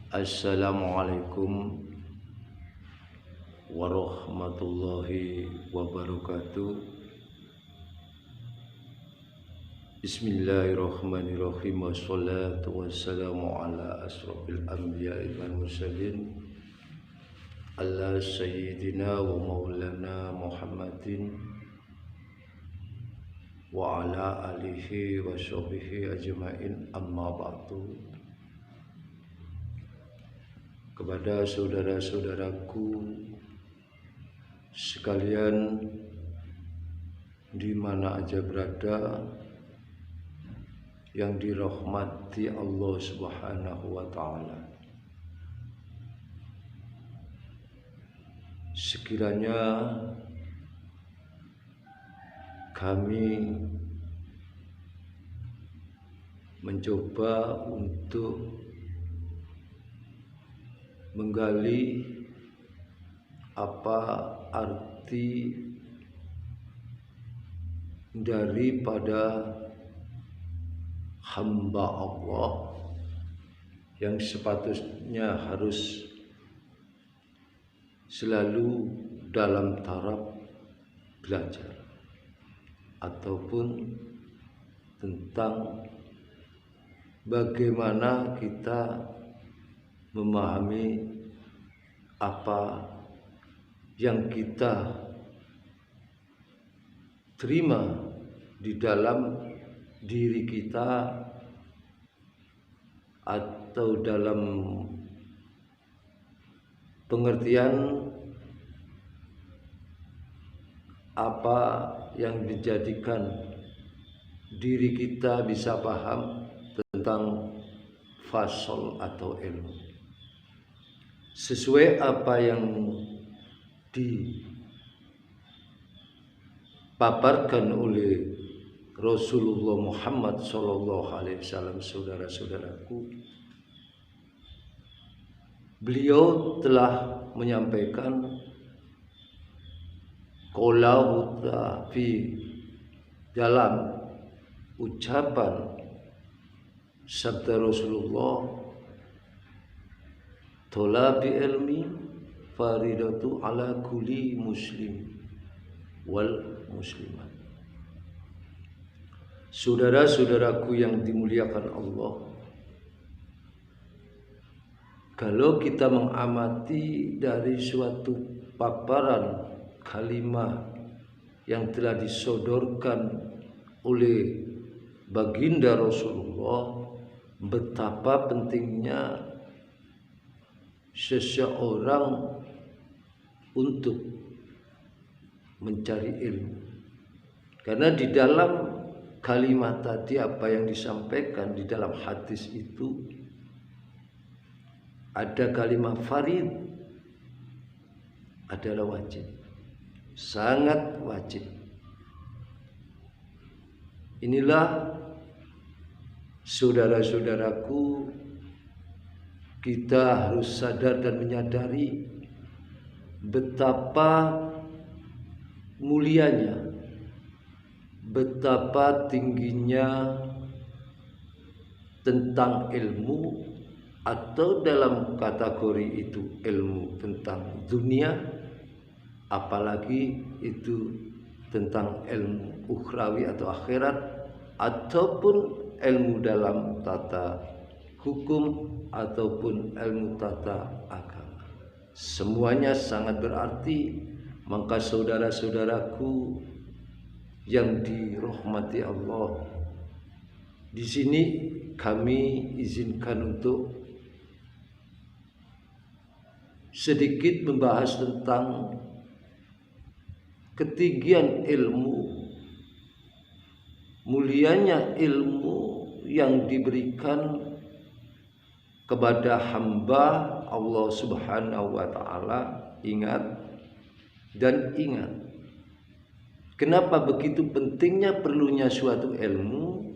Assalamualaikum warahmatullahi wabarakatuh. Bismillahirrahmanirrahim. Wassalatu wassalamu ala asrofil anbiya'i wal mursalin ala sayyidina wa maulana Muhammadin wa ala alihi wa sahbihi ajma'in, amma ba'du. Kepada saudara-saudaraku sekalian di mana aja berada yang dirahmati Allah Subhanahu wa taala, sekiranya kami mencoba untuk menggali apa arti daripada hamba Allah yang sepatutnya harus selalu dalam taraf belajar, ataupun tentang bagaimana kita memahami apa yang kita terima di dalam diri kita atau dalam pengertian apa yang menjadikan diri kita bisa paham tentang fasal atau ilmu sesuai apa yang dipaparkan oleh Rasulullah Muhammad SAW. Saudara-saudaraku, beliau telah menyampaikan qalahu fi dalam ucapan sabda Rasulullah, thalabi ilmi faridatu ala kulli muslim wal muslimat. Saudara-saudaraku yang dimuliakan Allah, kalau kita mengamati dari suatu paparan kalimat yang telah disodorkan oleh baginda Rasulullah, betapa pentingnya seseorang untuk mencari ilmu. Karena di dalam kalimat tadi, apa yang disampaikan di dalam hadis itu, ada kalimat farid, adalah wajib, sangat wajib. Inilah saudara-saudaraku, kita harus sadar dan menyadari betapa mulianya, betapa tingginya tentang ilmu, atau dalam kategori itu ilmu tentang dunia, apalagi itu tentang ilmu ukhrawi atau akhirat, ataupun ilmu dalam tata hukum ataupun ilmu tata agama. Semuanya sangat berarti. Maka saudara-saudaraku yang dirahmati Allah, di sini kami izinkan untuk sedikit membahas tentang ketinggian ilmu, mulianya ilmu yang diberikan kepada hamba Allah Subhanahu wa taala. Ingat dan ingat, kenapa begitu pentingnya perlunya suatu ilmu.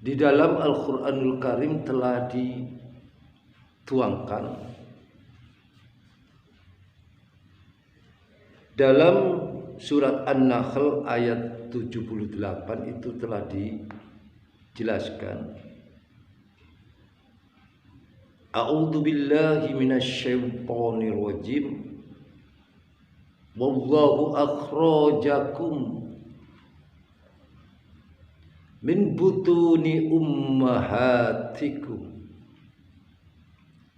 Di dalam Al-Quranul Karim telah dituangkan dalam surat An-Nahl ayat 78, itu telah dijelaskan A'udzu billahi minasyaitonir rajim. Wallahu akhrajakum min butuni ummahatikum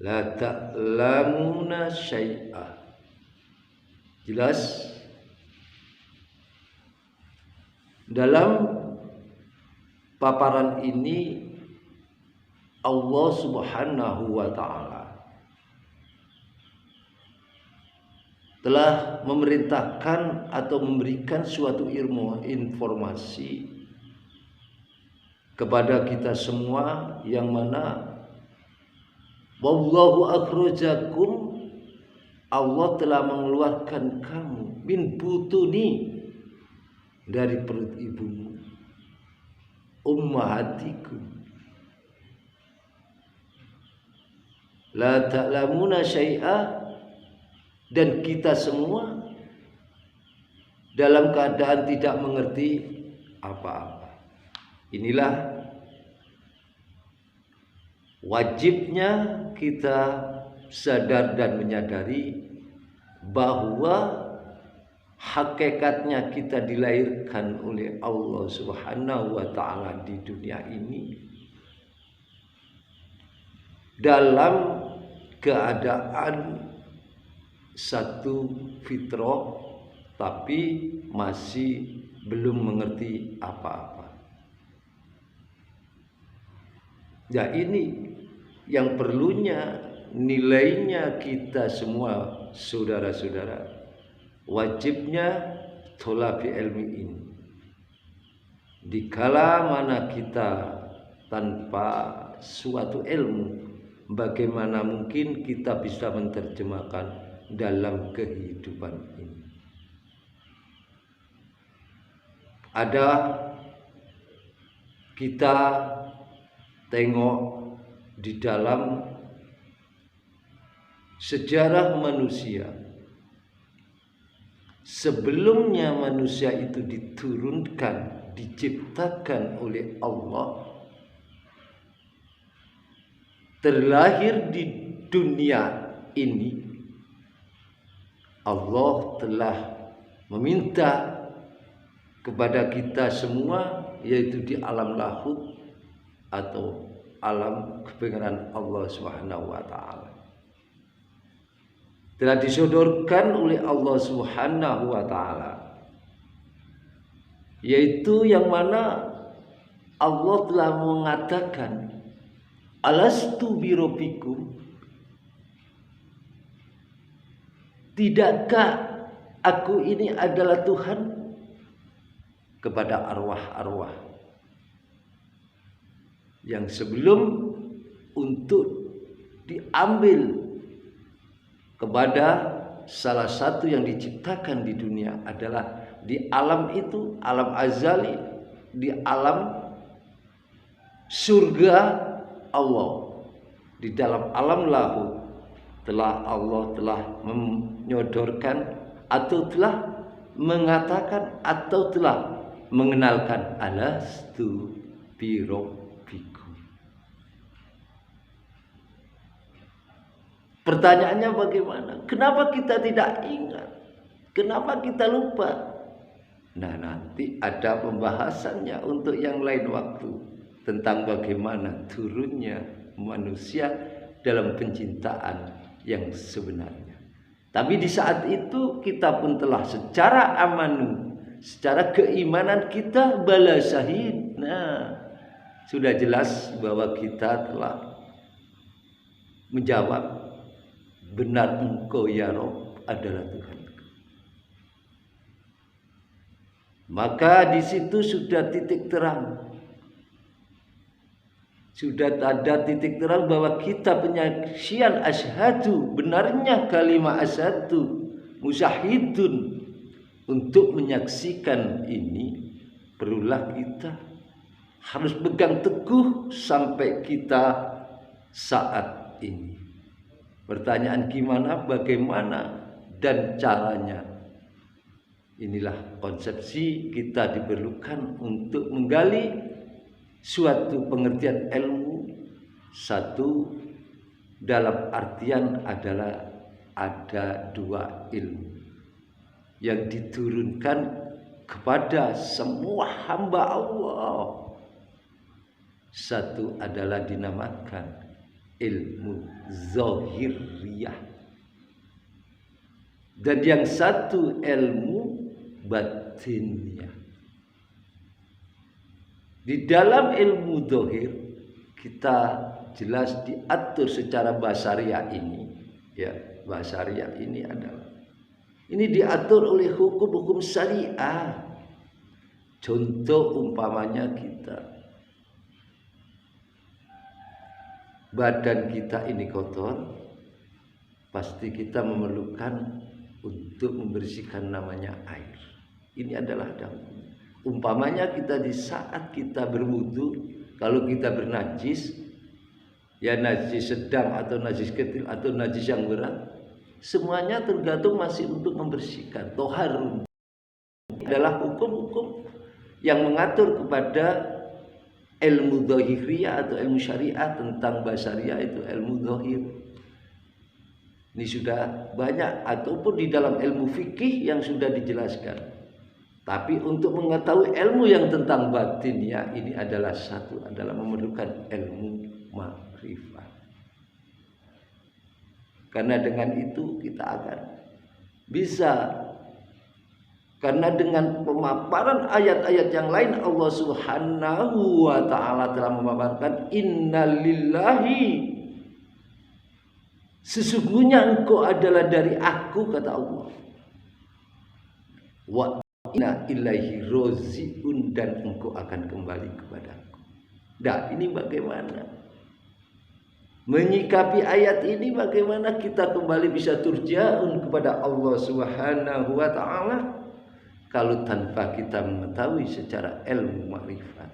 la ta'lamuna syai'a. Jelas? Dalam paparan ini Allah Subhanahu wa ta'ala telah memerintahkan atau memberikan suatu ilmu informasi kepada kita semua, yang mana wallahu akhrajakum, Allah telah mengeluarkan kamu min butuni, dari perut ibumu, ummahatikum la ta'lamuna syai'a, dan kita semua dalam keadaan tidak mengerti apa-apa. Inilah wajibnya kita sadar dan menyadari bahwa hakikatnya kita dilahirkan oleh Allah Subhanahu wa ta'ala di dunia ini dalam keadaan satu fitrah, tapi masih belum mengerti apa-apa. Ya, ini yang perlunya nilainya kita semua saudara-saudara, wajibnya tholabi ilmi ini. Dikala mana kita tanpa suatu ilmu, bagaimana mungkin kita bisa menerjemahkan dalam kehidupan ini? Ada kita tengok di dalam sejarah manusia, sebelumnya manusia itu diturunkan, diciptakan oleh Allah, terlahir di dunia ini, Allah telah meminta kepada kita semua, yaitu di alam lahut atau alam kebenaran Allah Subhanahu wa ta'ala, telah disodorkan oleh Allah Subhanahu wa ta'ala, yaitu yang mana Allah telah mengatakan, alastu birabbikum, tidakkah aku ini adalah Tuhan, kepada arwah-arwah yang sebelum untuk diambil kepada salah satu yang diciptakan di dunia adalah di alam itu, alam azali, di alam surga Allah, di dalam alam lahut Allah telah menyodorkan atau telah mengatakan atau telah mengenalkan, alastu birabbikum. Pertanyaannya bagaimana? Kenapa kita tidak ingat? Kenapa kita lupa? Nah, nanti ada pembahasannya untuk yang lain waktu tentang bagaimana turunnya manusia dalam pencintaan yang sebenarnya. Tapi di saat itu kita pun telah secara amanu, secara keimanan kita bala syahid. Nah, sudah jelas bahwa kita telah menjawab, benar engkau ya Rabb adalah Tuhan. Maka di situ sudah titik terang. Sudah ada titik terang bahwa kita penyaksian asyhadu, benarnya kalimat asyhadu, musyahidun, untuk menyaksikan ini perlulah kita harus pegang teguh sampai kita saat ini. Pertanyaan gimana, bagaimana, dan caranya. Inilah konsepsi kita diperlukan untuk menggali suatu pengertian ilmu, satu dalam artian adalah ada dua ilmu yang diturunkan kepada semua hamba Allah. Satu adalah dinamakan ilmu zahiriyah, dan yang satu ilmu batiniyah. Di dalam ilmu zahir kita jelas diatur secara basariah ini, ya, basariah ini adalah ini diatur oleh hukum-hukum syariah. Contoh umpamanya kita, badan kita ini kotor, pasti kita memerlukan untuk membersihkan namanya air. Ini adalah dalam. Umpamanya kita di saat kita berwudu, kalau kita bernajis, ya najis sedang atau najis kecil atau najis yang berat, semuanya tergantung masih untuk membersihkan. Toharun adalah hukum-hukum yang mengatur kepada ilmu zahiriyah atau ilmu syariah tentang basariah, itu ilmu zahir. Ini sudah banyak ataupun di dalam ilmu fikih yang sudah dijelaskan. Tapi untuk mengetahui ilmu yang tentang batinnya ini adalah satu, adalah memerlukan ilmu makrifat. Karena dengan itu kita akan bisa, karena dengan pemaparan ayat-ayat yang lain Allah Subhanahu wa taala telah memaparkan innalillahi, sesungguhnya engkau adalah dari aku, kata Allah. Wa inna ilaihi roziun, dan engkau akan kembali kepadaku. Nah, ini bagaimana menyikapi ayat ini, bagaimana kita kembali bisa turja'un kepada Allah Subhanahu wa taala kalau tanpa kita mengetahui secara ilmu makrifat.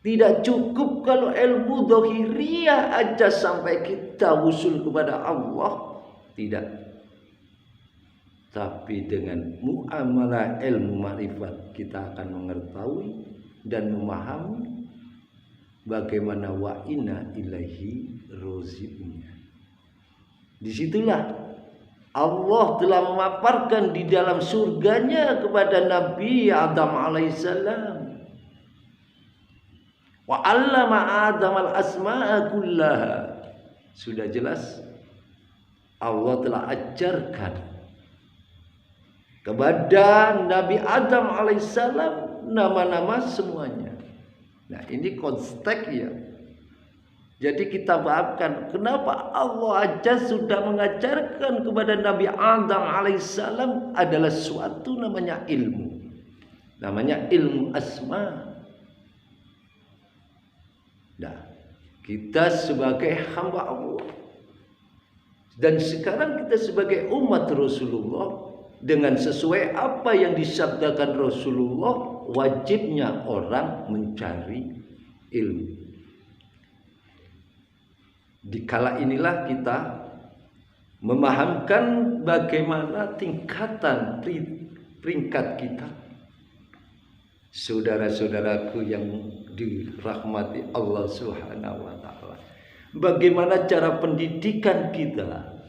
Tidak cukup kalau ilmu zahiriyah aja sampai kita usul kepada Allah, tidak. Tapi dengan muamalah ilmu makrifat kita akan mengetahui dan memahami bagaimana wa inna ilaihi roziunnya. Disitulah Allah telah memaparkan di dalam surganya kepada Nabi Adam alaihissalam, wa 'allama Adam al-asma'a kullaha. Sudah jelas Allah telah ajarkan kepada Nabi Adam alaihissalam nama-nama semuanya. Nah, ini konteks ya. Jadi kita pahamkan kenapa Allah aja sudah mengajarkan kepada Nabi Adam alaihissalam adalah suatu namanya ilmu. Namanya ilmu asma. Nah, kita sebagai hamba Allah dan sekarang kita sebagai umat Rasulullah, dengan sesuai apa yang disabdakan Rasulullah, wajibnya orang mencari ilmu. Dikala inilah kita memahamkan bagaimana tingkatan peringkat kita. Saudara-saudaraku yang dirahmati Allah Subhanahu wa taala, bagaimana cara pendidikan kita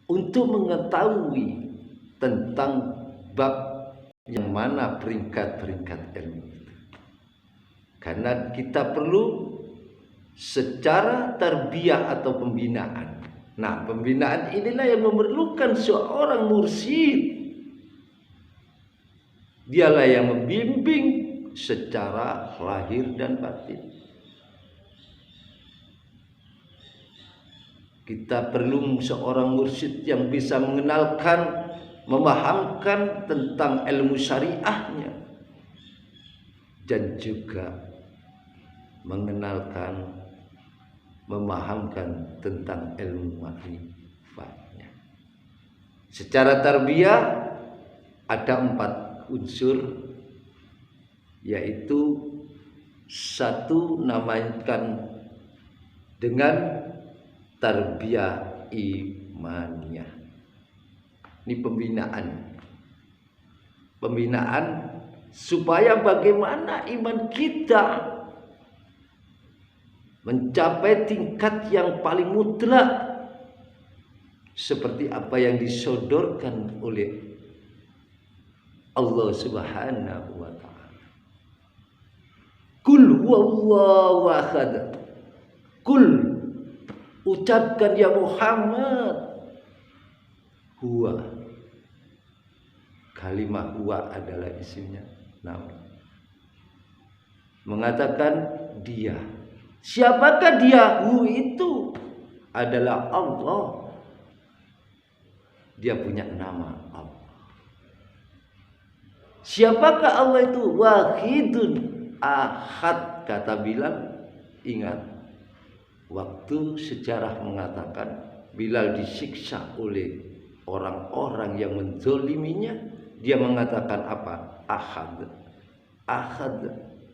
untuk mengetahui tentang bab yang mana peringkat-peringkat ilmu itu. Karena kita perlu secara tarbiyah atau pembinaan. Nah, pembinaan inilah yang memerlukan seorang mursyid. Dialah yang membimbing secara lahir dan batin. Kita perlu seorang mursyid yang bisa mengenalkan, memahamkan tentang ilmu syariahnya, dan juga mengenalkan, memahamkan tentang ilmu makrifatnya. Secara tarbiyah ada 4 unsur, yaitu satu namakan dengan tarbiyah imaniyah. Ini pembinaan supaya bagaimana iman kita mencapai tingkat yang paling mutlak seperti apa yang disodorkan oleh Allah Subhanahu wa ta'ala. Qul huwallahu ahad. Qul, ucapkan ya Muhammad, huwa, kalimat huwa adalah isinya nama, mengatakan dia. Siapakah dia? Hu itu adalah Allah. Dia punya nama Allah. Siapakah Allah itu? Wahidun ahad. Kata Bilal, ingat waktu sejarah mengatakan Bilal disiksa oleh orang-orang yang menzoliminya, dia mengatakan apa? Ahad, ahad,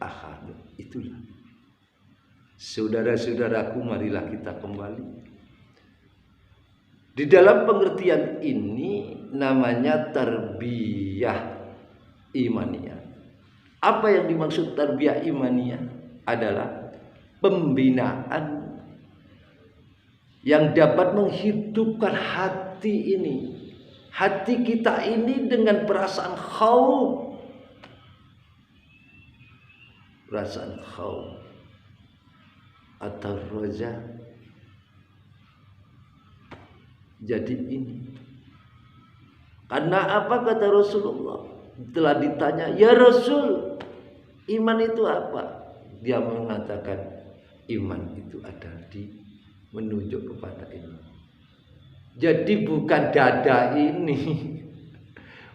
ahad. Itulah. Saudara-saudaraku, marilah kita kembali. Di dalam pengertian ini namanya tarbiyah imaniyah. Apa yang dimaksud tarbiyah imaniyah? Adalah pembinaan yang dapat menghidupkan hati ini. Hati kita ini dengan perasaan khauf. Perasaan khauf atau roja. Jadi ini karena apa kata Rasulullah? Telah ditanya, ya Rasul, iman itu apa? Dia mengatakan iman itu ada di menunjuk kepada ini. Jadi bukan dada ini.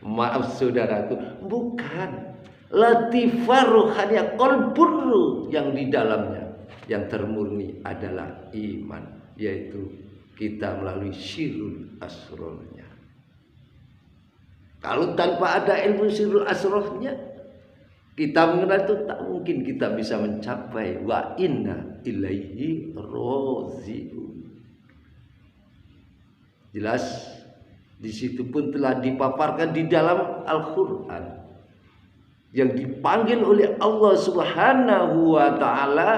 Maaf saudaraku, bukan. Latifah ruhaniya qalbur yang di dalamnya, yang termurni adalah iman, yaitu kita melalui sirrul asrornya. Kalau tanpa ada ilmu sirrul asrornya, kita mengenal itu, tak mungkin kita bisa mencapai wa inna ilaihi roziun. Jelas di situ pun telah dipaparkan di dalam Al-Quran yang dipanggil oleh Allah Subhanahu wa ta'ala,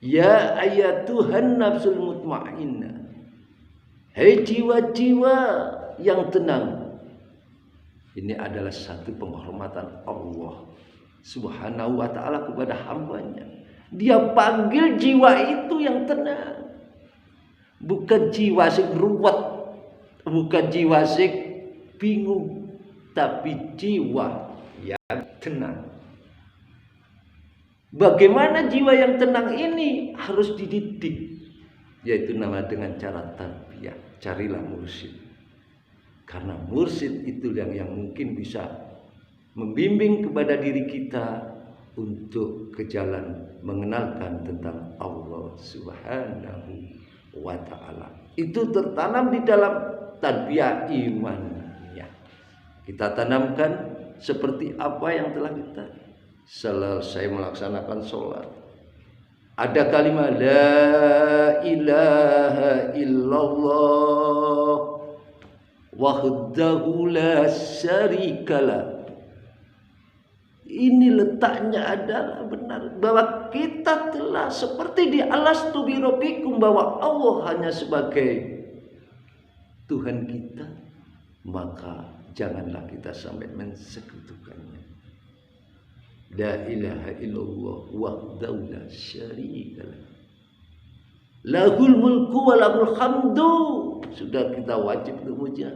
ya ayatuhan nafsul mutmainnah, hei jiwa-jiwa yang tenang. Ini adalah satu penghormatan Allah Subhanahu wa ta'ala kepada hambanya. Dia panggil jiwa itu yang tenang, bukan jiwa sing ruwet, bukan jiwa sing bingung, tapi jiwa yang tenang. Bagaimana jiwa yang tenang ini harus dididik, yaitu nama dengan cara tarbiyah. Carilah mursyid, karena mursyid itu yang mungkin bisa membimbing kepada diri kita untuk ke jalan mengenalkan tentang Allah Subhanahu wa ta'ala. Itu tertanam di dalam tarbiyah imannya. Kita tanamkan seperti apa yang telah kita selesai melaksanakan sholat. Ada kalimat la ilaha illallah wahdahu la syarikalah. Ini letaknya adalah benar bahwa kita telah seperti di alastu birabbikum, bahwa Allah hanya sebagai Tuhan kita, maka janganlah kita sampai mensekutukannya. La ilaha illallah wahdahu la syarikalah, lahul mulku wa lahul hamdu. Sudah kita wajib untuk muja.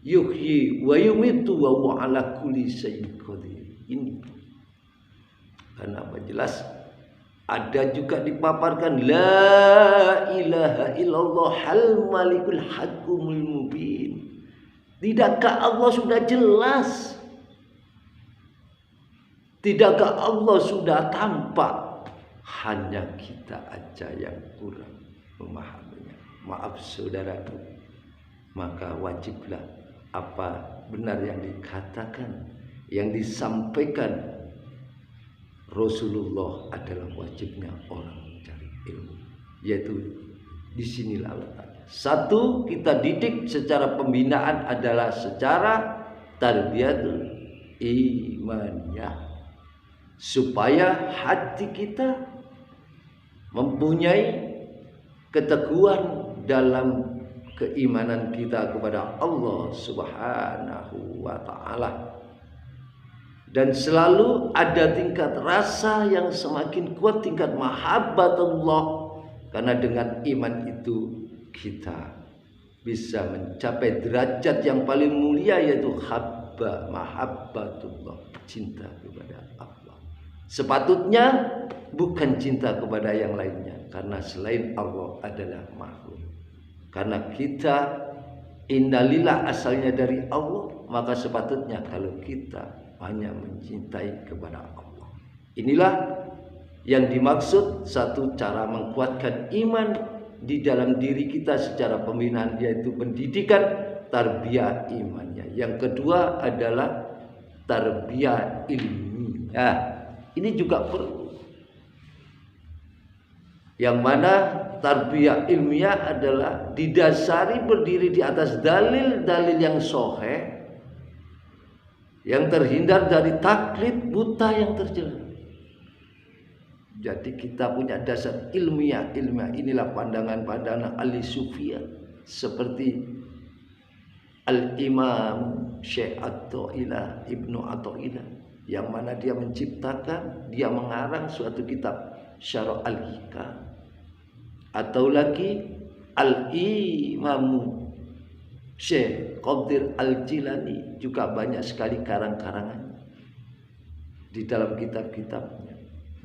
Yuhyi wa yumitu wa huwa ala kulli syai'in qadir. Ini karena apa? Jelas ada juga dipaparkan la ilaha illallah hal malikul hakumul mubin. Tidakkah Allah sudah jelas? Tidakkah Allah sudah tampak? Hanya kita aja yang kurang memahaminya. Maaf saudaraku, maka wajiblah apa benar yang dikatakan, yang disampaikan Rasulullah adalah wajibnya orang mencari ilmu. Yaitu disinilah letaknya. Satu, kita didik secara pembinaan adalah secara tarbiyatul imaniyah, supaya hati kita mempunyai keteguhan dalam keimanan kita kepada Allah Subhanahu wa taala. Dan selalu ada tingkat rasa yang semakin kuat, tingkat mahabbatullah, karena dengan iman itu kita bisa mencapai derajat yang paling mulia, yaitu mahabbatullah, cinta kepada Allah. Sepatutnya bukan cinta kepada yang lainnya, karena selain Allah adalah makhluk. Karena kita innalillah asalnya dari Allah, maka sepatutnya kalau kita hanya mencintai kepada Allah. Inilah yang dimaksud satu cara menguatkan iman di dalam diri kita secara pembinaan, yaitu pendidikan tarbiyah imannya. Yang kedua adalah tarbiyah ilmiah. Ini juga perlu. Yang mana tarbiyah ilmiah adalah didasari berdiri di atas dalil-dalil yang sahih, yang terhindar dari taklid buta yang tercela. Jadi kita punya dasar ilmiah. Inilah pandangan-pandangan ahli sufiyah seperti Al-Imam Syekh At-Ta'ilah, Ibnu At-Ta'ilah, yang mana dia menciptakan, dia mengarang suatu kitab Syarah Al-Hikam. Atau lagi Al-Imam Syekh Qadir Al-Jilani, juga banyak sekali karang-karangan di dalam kitab-kitabnya.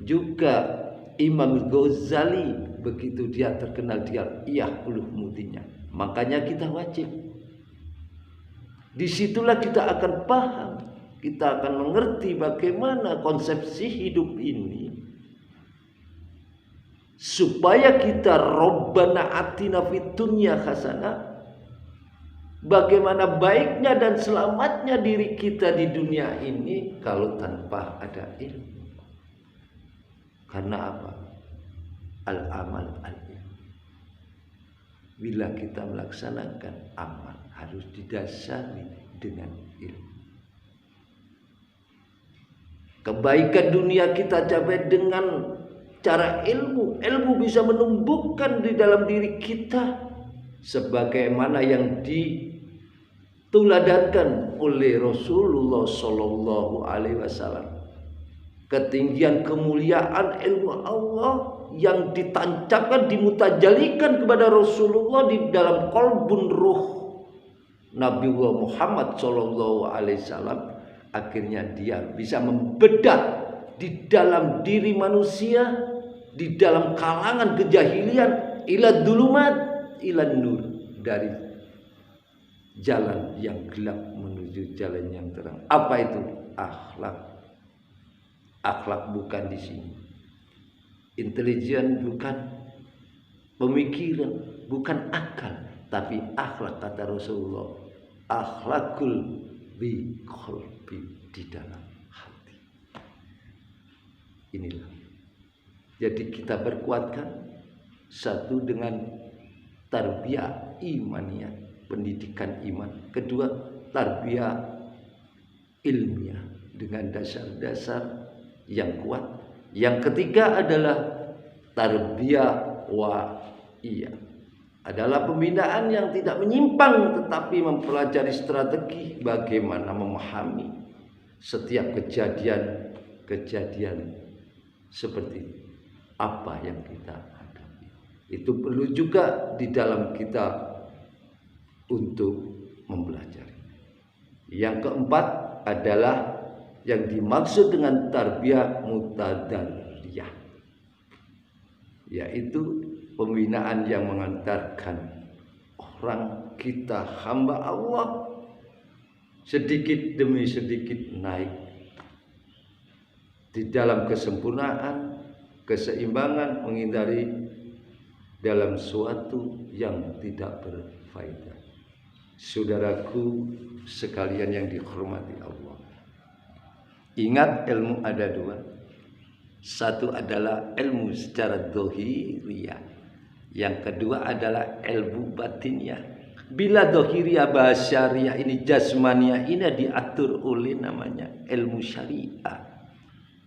Juga Imam Ghazali, begitu dia terkenal dia Ihya Ulumuddinnya. Makanya kita wajib, disitulah kita akan paham, kita akan mengerti bagaimana konsepsi hidup ini, supaya kita Rabbana atina fid dunya hasanah, bagaimana baiknya dan selamatnya diri kita di dunia ini kalau tanpa ada ilmu. Karena apa? Al-amal al-ilm. Bila kita melaksanakan amal harus didasari dengan ilmu. Kebaikan dunia kita capai dengan cara ilmu. Ilmu bisa menumbuhkan di dalam diri kita sebagaimana yang dituladankan oleh Rasulullah Sallallahu Alaihi Wasallam. Ketinggian kemuliaan ilmu Allah yang ditancapkan, dimutajalikan kepada Rasulullah di dalam qalbun ruh Nabi Muhammad Sallallahu Alaihi Wasallam. Akhirnya dia bisa membedah di dalam diri manusia, di dalam kalangan kejahilian, ila dulumat ila nur, dari jalan yang gelap menuju jalan yang terang. Apa itu? Akhlak. Akhlak bukan di sini. Intelijen bukan, pemikiran bukan akal, tapi akhlak kata Rasulullah. Akhlakul bi qalbi, di dalam hati. Inilah. Jadi kita berkuatkan satu dengan tarbiyah imaniyah, pendidikan iman. Kedua, tarbiyah ilmiah dengan dasar-dasar yang kuat. Yang ketiga adalah tarbiyah wa'iyah, adalah pembinaan yang tidak menyimpang tetapi mempelajari strategi bagaimana memahami setiap kejadian seperti apa yang kita hadapi. Itu perlu juga di dalam kita untuk mempelajari. Yang keempat adalah yang dimaksud dengan tarbiyah mutadarriyah, yaitu pembinaan yang mengantarkan orang kita hamba Allah sedikit demi sedikit naik di dalam kesempurnaan, keseimbangan, menghindari dalam suatu yang tidak berfaedah. Saudaraku sekalian yang dihormati Allah, ingat ilmu ada dua. Satu adalah ilmu secara dohiriyah, yang kedua adalah ilmu batiniyah. Bila dohiriyah basyariyah ini jasmaniyah ini diatur oleh namanya ilmu syariah.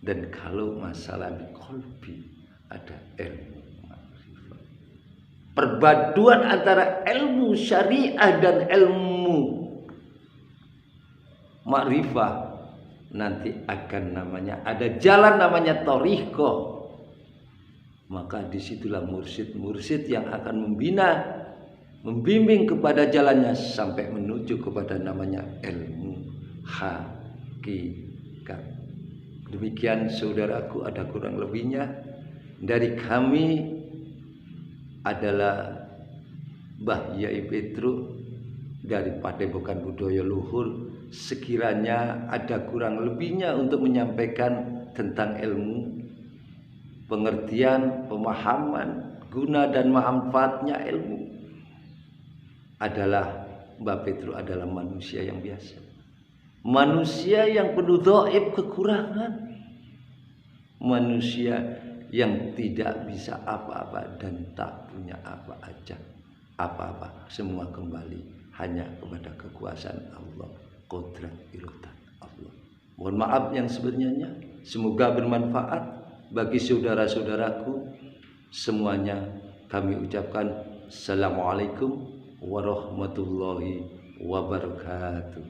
Dan kalau masalah di qalbi ada ilmu perpaduan antara ilmu syariah dan ilmu makrifah, nanti akan namanya ada jalan namanya thariqah. Maka disitulah mursyid-mursyid yang akan membina, membimbing kepada jalannya sampai menuju kepada namanya ilmu hakikat. Demikian saudaraku, ada kurang lebihnya dari kami adalah Mbah Yai Petro dari Padepokan Budaya Luhur. Sekiranya ada kurang lebihnya untuk menyampaikan tentang ilmu, pengertian, pemahaman, guna dan manfaatnya ilmu, adalah Mbah Petro adalah manusia yang biasa, manusia yang penuh dhaif, kekurangan, manusia yang tidak bisa apa-apa dan tak punya apa-apa, semua kembali hanya kepada kekuasaan Allah, qudrat iradah Allah. Mohon maaf yang sebenarnya, semoga bermanfaat bagi saudara-saudaraku semuanya. Kami ucapkan Assalamualaikum warahmatullahi wabarakatuh.